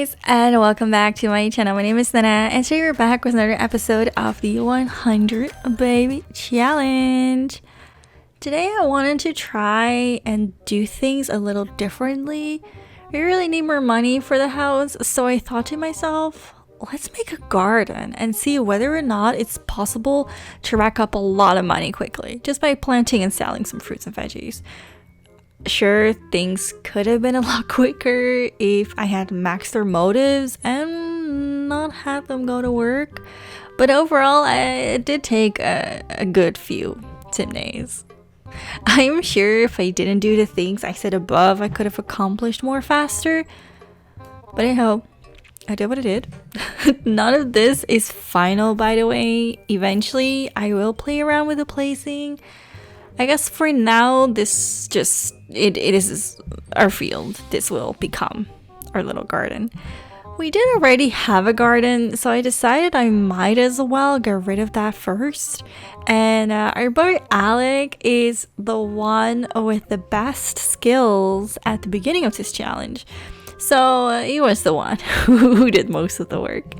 guys, and welcome back to my channel. My name is Nenna, and today we're back with another episode of the 100 Baby Challenge. Today I wanted to try and do things a little differently. We really need more money for the house, so I thought to myself, let's make a garden and see whether or not it's possible to rack up a lot of money quickly just by planting and selling some fruits and veggies. Sure, things could have been a lot quicker if I had maxed their motives and not had them go to work, but overall it did take a good few sim days. I'm sure if I didn't do the things I said above, I could have accomplished more faster, but I hope I did what I did. None of this is final, by the way. Eventually I will play around with the placing. I guess for now, this just, it is our field. This will become our little garden. We did already have a garden, so I decided I might as well get rid of that first. And our boy Alec is the one with the best skills at the beginning of this challenge. So he was the one who did most of the work.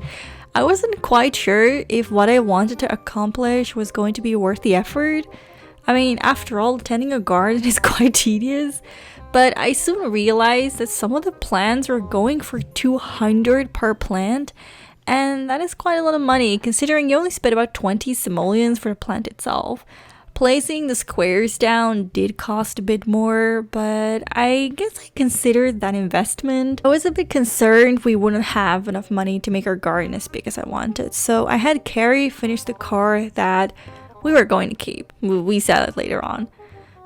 I wasn't quite sure if what I wanted to accomplish was going to be worth the effort. I mean, after all, tending a garden is quite tedious, but I soon realized that some of the plants were going for 200 per plant, and that is quite a lot of money considering you only spent about 20 simoleons for the plant itself. Placing the squares down did cost a bit more, but I guess I considered that investment. I was a bit concerned we wouldn't have enough money to make our garden as big as I wanted, so I had Carrie finish the car that we were going to keep. We sell it later on.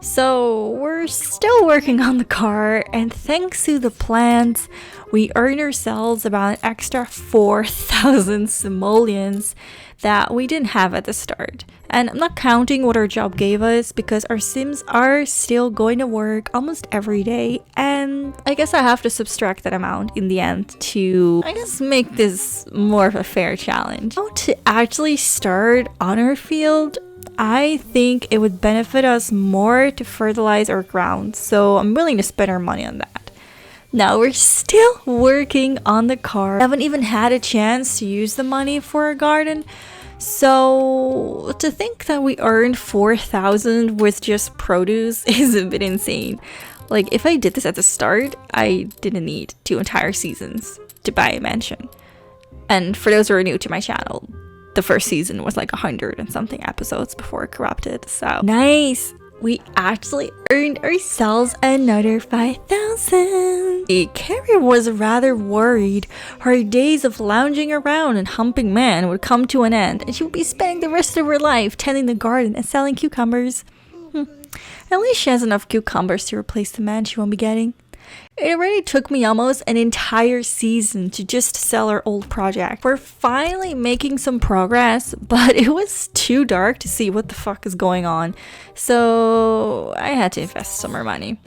So we're still working on the car, and thanks to the plants, we earned ourselves about an extra 4,000 simoleons that we didn't have at the start. And I'm not counting what our job gave us because our sims are still going to work almost every day, and I guess I have to subtract that amount in the end to, I guess, make this more of a fair challenge. How to actually start on our field, I think it would benefit us more to fertilize our ground, so I'm willing to spend our money on that. Now we're still working on the car. I haven't even had a chance to use the money for our garden, so to think that we earned 4,000 with just produce is a bit insane. Like, if I did this at the start, I didn't need 2 entire seasons to buy a mansion. And for those who are new to my channel, the first season was like 100 and something episodes before it corrupted. So nice, we actually earned ourselves another 5,000. Carrie was rather worried her days of lounging around and humping men would come to an end, and she would be spending the rest of her life tending the garden and selling cucumbers. At least she has enough cucumbers to replace the man she won't be getting. It already took me almost an entire season to just sell our old project. We're finally making some progress, but it was too dark to see what the fuck is going on, so I had to invest some more money.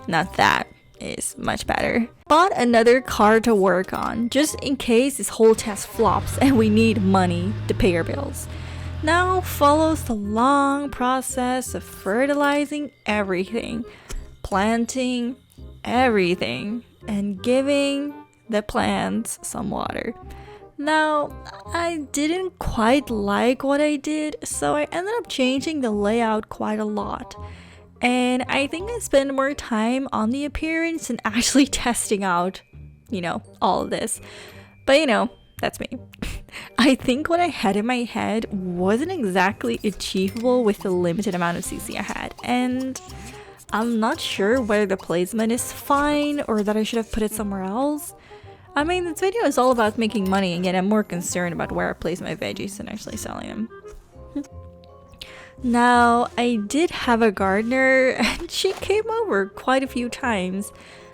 Now that is much better. Bought another car to work on, just in case this whole test flops and we need money to pay our bills. Now follows the long process of fertilizing everything, planting everything, and giving the plants some water. Now, I didn't quite like what I did, so I ended up changing the layout quite a lot. And I think I spent more time on the appearance than actually testing out, all of this. But that's me. I think what I had in my head wasn't exactly achievable with the limited amount of CC I had, and I'm not sure whether the placement is fine or that I should have put it somewhere else. I mean, this video is all about making money, and yet I'm more concerned about where I place my veggies than actually selling them. Now, I did have a gardener, and she came over quite a few times,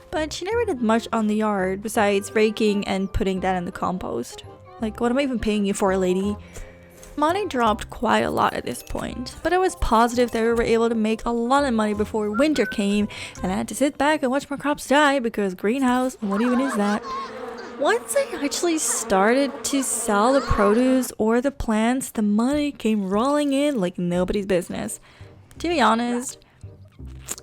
but she never did much on the yard besides raking and putting that in the compost. Like, what am I even paying you for, lady? Money dropped quite a lot at this point, but I was positive that we were able to make a lot of money before winter came, and I had to sit back and watch my crops die because greenhouse, what even is that? Once I actually started to sell the produce or the plants, the money came rolling in like nobody's business. To be honest,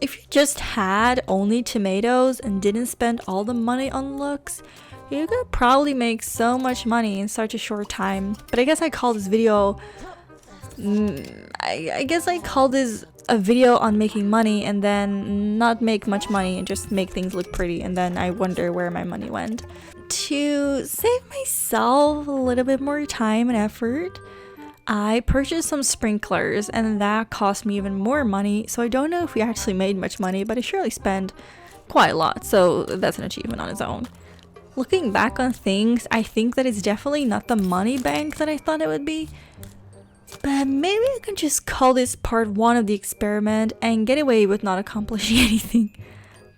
if you just had only tomatoes and didn't spend all the money on looks, You could probably make so much money in such a short time. But I guess I call this video I guess I call this a video on making money and then not make much money and just make things look pretty, and then I wonder where my money went. To save myself a little bit more time and effort, I purchased some sprinklers, and that cost me even more money, so I don't know if we actually made much money, but I surely spent quite a lot, so that's an achievement on its own. Looking back on things, I think that it's definitely not the money bank that I thought it would be, but maybe I can just call this part 1 of the experiment and get away with not accomplishing anything.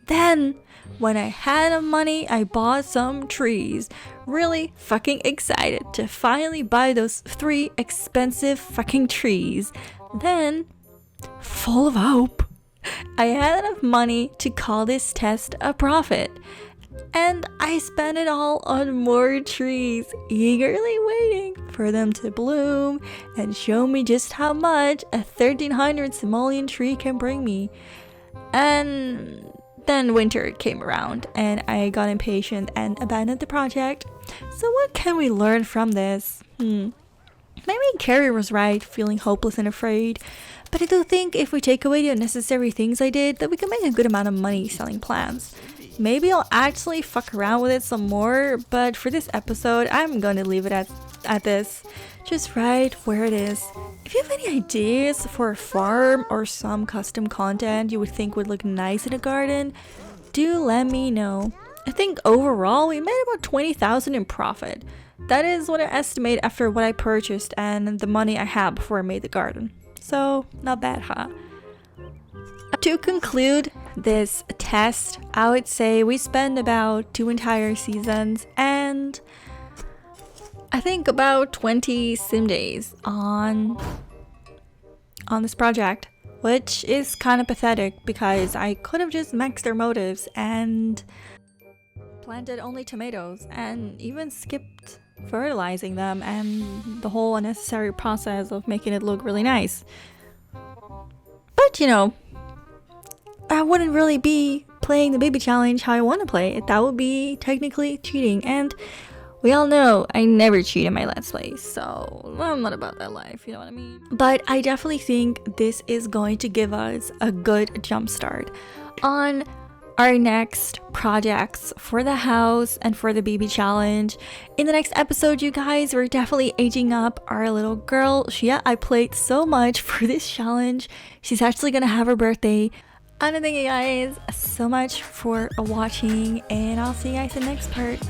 Then, when I had enough money, I bought some trees. Really fucking excited to finally buy those 3 expensive fucking trees. Then, full of hope, I had enough money to call this test a profit. And I spent it all on more trees, eagerly waiting for them to bloom and show me just how much a 1300 simoleon tree can bring me. And then winter came around and I got impatient and abandoned the project. So what can we learn from this? Maybe Carrie was right, feeling hopeless and afraid. But I do think if we take away the unnecessary things I did, that we can make a good amount of money selling plants. Maybe I'll actually fuck around with it some more, but for this episode, I'm gonna leave it at this. Just right where it is. If you have any ideas for a farm or some custom content you would think would look nice in a garden, do let me know. I think overall we made about 20,000 in profit. That is what I estimate after what I purchased and the money I had before I made the garden. So, not bad, huh? To conclude this test, I would say we spent about 2 entire seasons and I think about 20 sim days on this project, which is kind of pathetic because I could have just maxed their motives and planted only tomatoes and even skipped fertilizing them and the whole unnecessary process of making it look really nice. But you know, I wouldn't really be playing the baby challenge how I want to play it. That would be technically cheating, and we all know I never cheat in my Let's Plays, so I'm not about that life, you know what I mean? But I definitely think this is going to give us a good jump start on our next projects for the house and for the baby challenge. In the next episode, you guys, we're definitely aging up our little girl. I played so much for this challenge. She's actually gonna have her birthday. And thank you guys so much for watching, and I'll see you guys in the next part.